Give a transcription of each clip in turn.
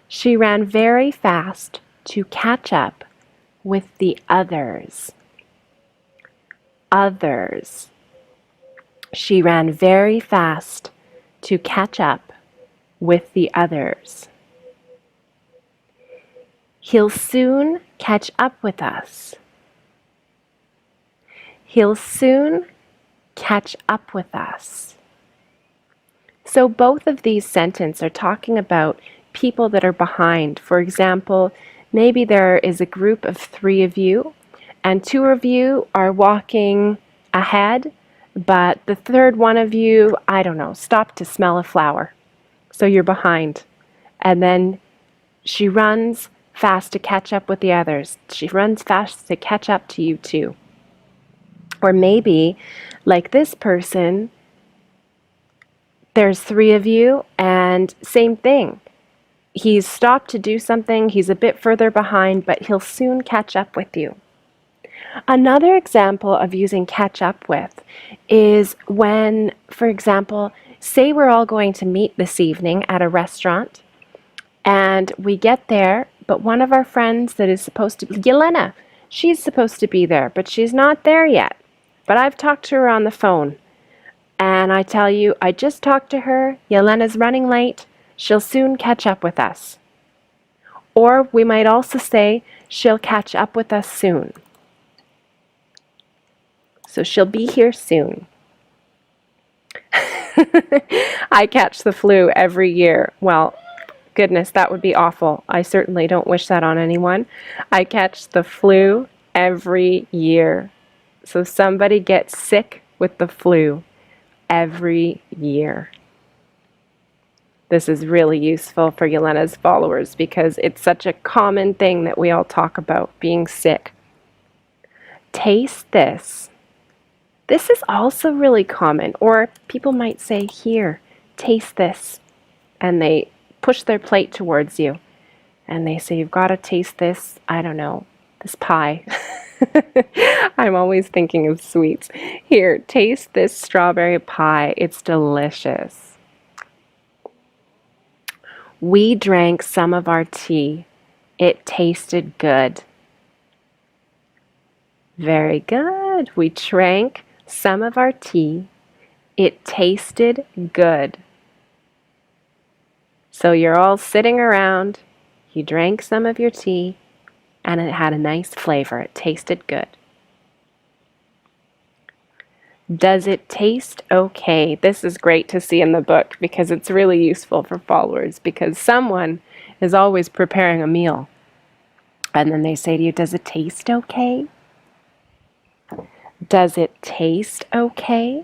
She ran very fast to catch up with the others. Others. She ran very fast to catch up with the others. He'll soon catch up with us. He'll soon catch up with us. So both of these sentences are talking about people that are behind. For example, maybe there is a group of 3 of you, and 2 of you are walking ahead, but the third one of you, I don't know, stopped to smell a flower. So you're behind. And then she runs fast to catch up with the others. She runs fast to catch up to you too. Or maybe, like this person, there's 3 of you, and same thing. He's stopped to do something, he's a bit further behind, but he'll soon catch up with you. Another example of using catch up with is when, for example, say we're all going to meet this evening at a restaurant, and we get there, but one of our friends that is supposed to be, Yelena, she's supposed to be there, but she's not there yet. But I've talked to her on the phone. And I tell you, I just talked to her. Yelena's running late. She'll soon catch up with us. Or we might also say, she'll catch up with us soon. So she'll be here soon. I catch the flu every year. Well, goodness, that would be awful. I certainly don't wish that on anyone. I catch the flu every year. So somebody gets sick with the flu every year. This is really useful for Yelena's followers because it's such a common thing that we all talk about, being sick. Taste this. This is also really common. Or people might say, here, taste this. And they push their plate towards you. And they say, you've got to taste this, I don't know, this pie. I'm always thinking of sweets. Here, taste this strawberry pie. It's delicious. We drank some of our tea. It tasted good. Very good. We drank some of our tea. It tasted good. So you're all sitting around. You drank some of your tea. And it had a nice flavor. It tasted good. Does it taste okay? This is great to see in the book because it's really useful for followers because someone is always preparing a meal. And then they say to you, does it taste okay? Does it taste okay?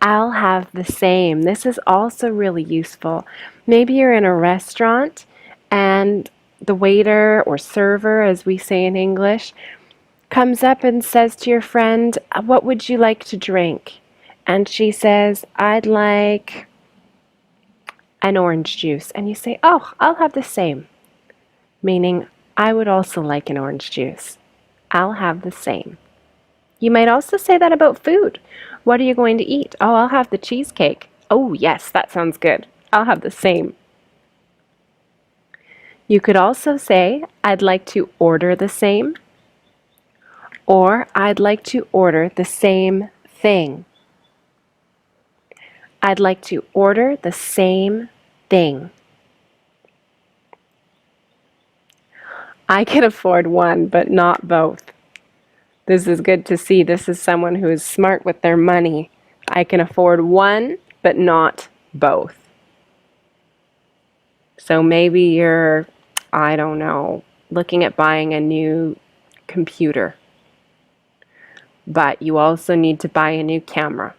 I'll have the same. This is also really useful. Maybe you're in a restaurant and the waiter or server, as we say in English, comes up and says to your friend, what would you like to drink? And she says, I'd like an orange juice. And you say, oh, I'll have the same. Meaning, I would also like an orange juice. I'll have the same. You might also say that about food. What are you going to eat? Oh, I'll have the cheesecake. Oh, yes, that sounds good. I'll have the same. You could also say, I'd like to order the same, or I'd like to order the same thing. I'd like to order the same thing. I can afford one, but not both. This is good to see. This is someone who is smart with their money. I can afford one, but not both. So maybe you're, I don't know, looking at buying a new computer. But you also need to buy a new camera.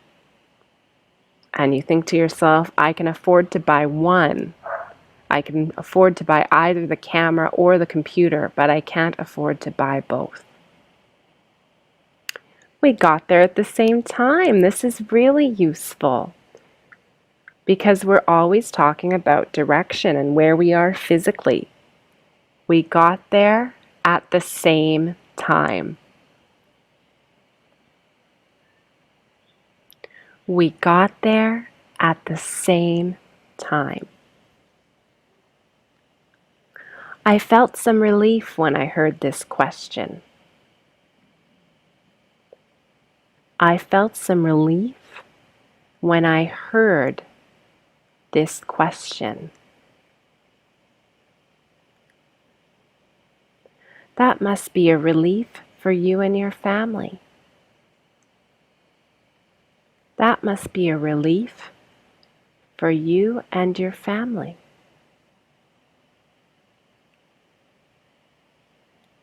And you think to yourself, I can afford to buy one. I can afford to buy either the camera or the computer, but I can't afford to buy both. We got there at the same time. This is really useful because we're always talking about direction and where we are physically. We got there at the same time. We got there at the same time. I felt some relief when I heard this question. I felt some relief when I heard this question. That must be a relief for you and your family. That must be a relief for you and your family.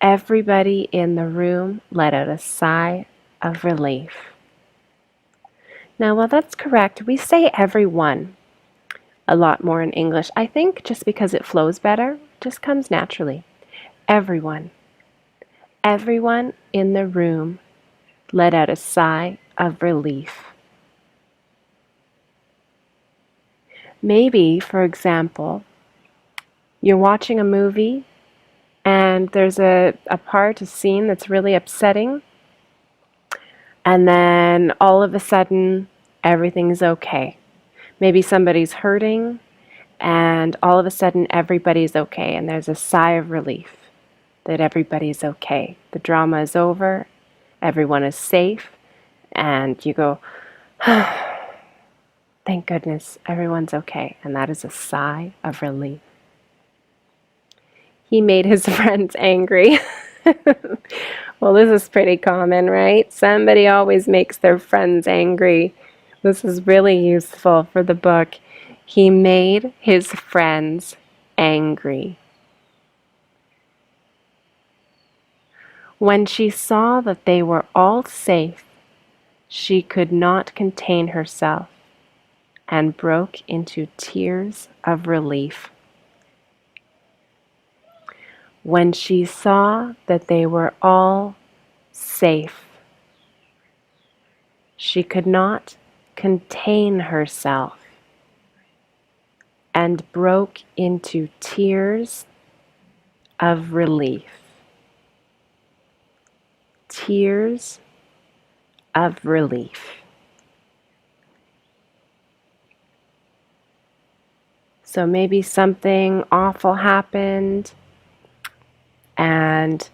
Everybody in the room let out a sigh of relief. Now, while that's correct, we say everyone a lot more in English. I think just because it flows better, it just comes naturally. Everyone. Everyone in the room let out a sigh of relief. Maybe, for example, you're watching a movie and there's a scene that's really upsetting, and then all of a sudden everything's okay. Maybe somebody's hurting and all of a sudden everybody's okay, and there's a sigh of relief that everybody's okay. The drama is over, everyone is safe, and you go, thank goodness everyone's okay, and that is a sigh of relief. He made his friends angry. Well, this is pretty common, right? Somebody always makes their friends angry. This is really useful for the book. He made his friends angry. When she saw that they were all safe, she could not contain herself and broke into tears of relief. When she saw that they were all safe, she could not contain herself and broke into tears of relief. Tears of relief. So maybe something awful happened, and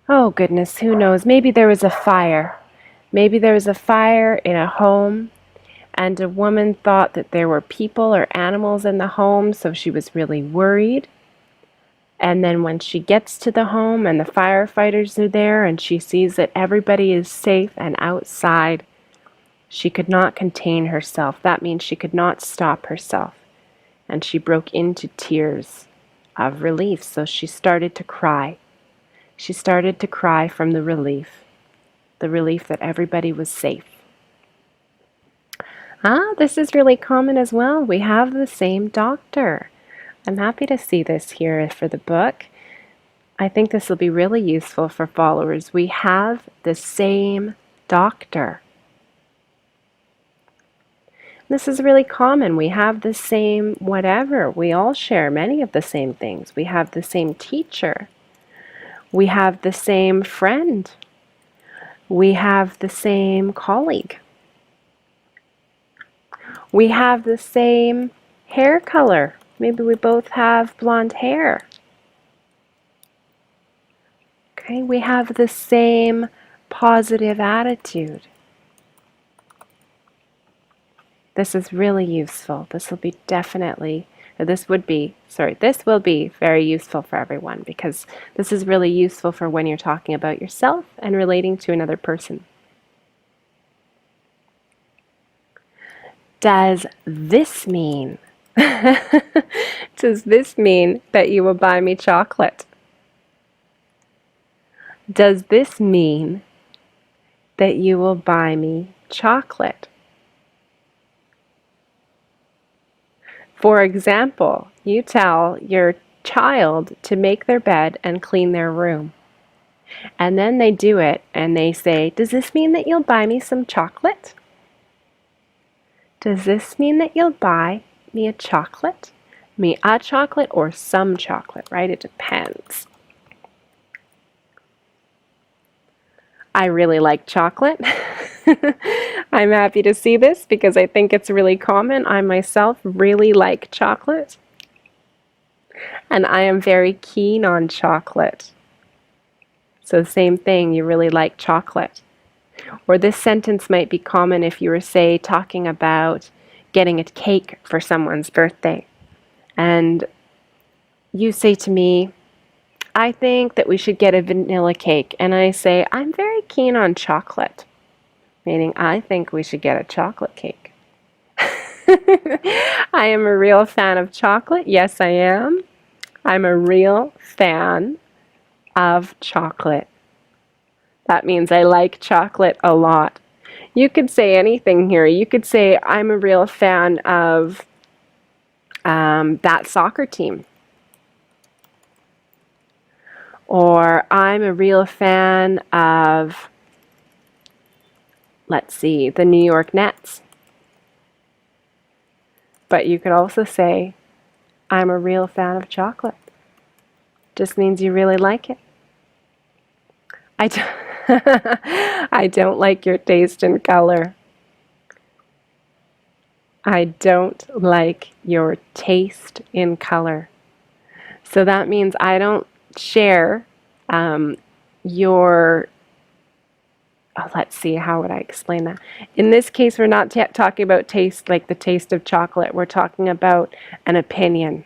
oh goodness, who knows, maybe there was a fire. Maybe there was a fire in a home, and a woman thought that there were people or animals in the home, so she was really worried. And then when she gets to the home and the firefighters are there and she sees that everybody is safe and outside, she could not contain herself. That means she could not stop herself. And she broke into tears of relief. So she started to cry. She started to cry from the relief that everybody was safe. This is really common as well. We have the same doctor. I'm happy to see this here for the book. I think this will be really useful for followers. We have the same doctor. This is really common. We have the same whatever. We all share many of the same things. We have the same teacher. We have the same friend. We have the same colleague. We have the same hair color. Maybe we both have blonde hair. Okay, we have the same positive attitude. This is really useful. This will be very useful for everyone, because this is really useful for when you're talking about yourself and relating to another person. Does this mean that you will buy me chocolate? Does this mean that you will buy me chocolate? For example, you tell your child to make their bed and clean their room. And then they do it and they say, does this mean that you'll buy me some chocolate? Does this mean that you'll buy me a chocolate? Me a chocolate or some chocolate, right? It depends. I really like chocolate. I'm happy to see this because I think it's really common. I myself really like chocolate. And I am very keen on chocolate. So same thing, you really like chocolate. Or this sentence might be common if you were, say, talking about getting a cake for someone's birthday. And you say to me, I think that we should get a vanilla cake. And I say, I'm very keen on chocolate. Meaning, I think we should get a chocolate cake. I am a real fan of chocolate. Yes, I am. I'm a real fan of chocolate. That means I like chocolate a lot. You could say anything here. You could say, I'm a real fan of that soccer team. Or I'm a real fan of, let's see, the New York Nets. But you could also say, I'm a real fan of chocolate. Just means you really like it. I don't like your taste in color. I don't like your taste in color. So that means I don't share your, let's see, how would I explain that? In this case, we're not talking about taste like the taste of chocolate. We're talking about an opinion.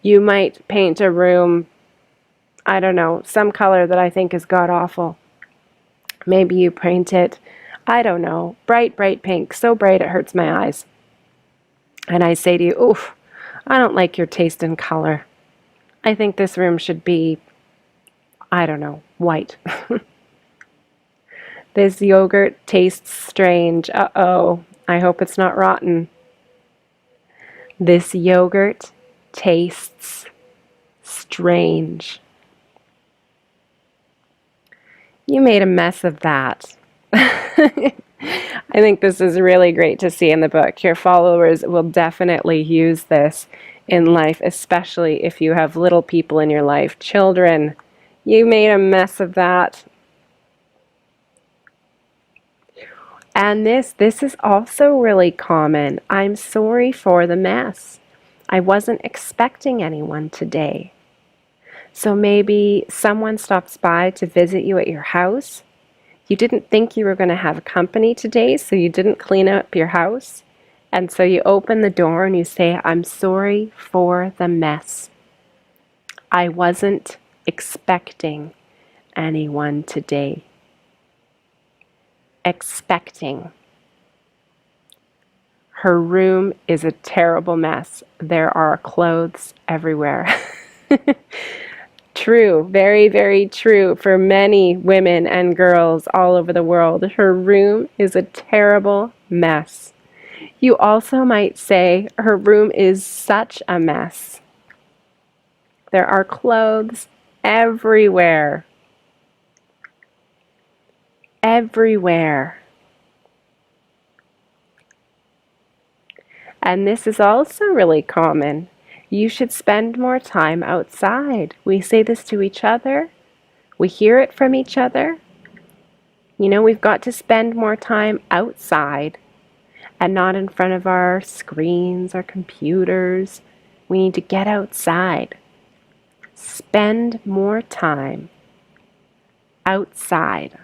You might paint a room, I don't know, some color that I think is god-awful. Maybe you paint it, I don't know, bright, bright pink, so bright it hurts my eyes. And I say to you, oof, I don't like your taste in color. I think this room should be, I don't know, white. This yogurt tastes strange. Uh-oh, I hope it's not rotten. This yogurt tastes strange. You made a mess of that. I think this is really great to see in the book. Your followers will definitely use this in life, especially if you have little people in your life. Children, you made a mess of that. And this is also really common. I'm sorry for the mess. I wasn't expecting anyone today. So maybe someone stops by to visit you at your house. You didn't think you were going to have company today, so you didn't clean up your house. And so you open the door and you say, I'm sorry for the mess. I wasn't expecting anyone today. Expecting. Her room is a terrible mess. There are clothes everywhere. True, very, very true for many women and girls all over the world. Her room is a terrible mess. You also might say her room is such a mess. There are clothes everywhere. Everywhere. And this is also really common. You should spend more time outside. We say this to each other. We hear it from each other. You know, we've got to spend more time outside and not in front of our screens or computers. We need to get outside. Spend more time outside.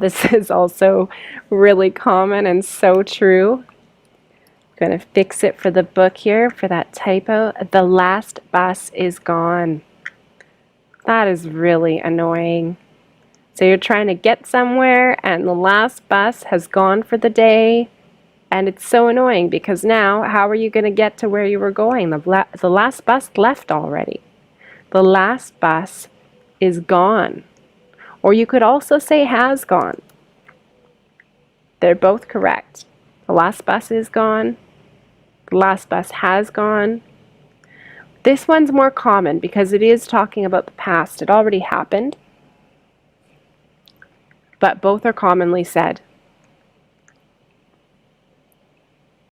This is also really common and so true. I'm going to fix it for the book here, for that typo. The last bus is gone. That is really annoying. So you're trying to get somewhere and the last bus has gone for the day. And it's so annoying because now how are you going to get to where you were going? The last bus left already. The last bus is gone. Or you could also say has gone. They're both correct. The last bus is gone. The last bus has gone. This one's more common because it is talking about the past. It already happened. But both are commonly said.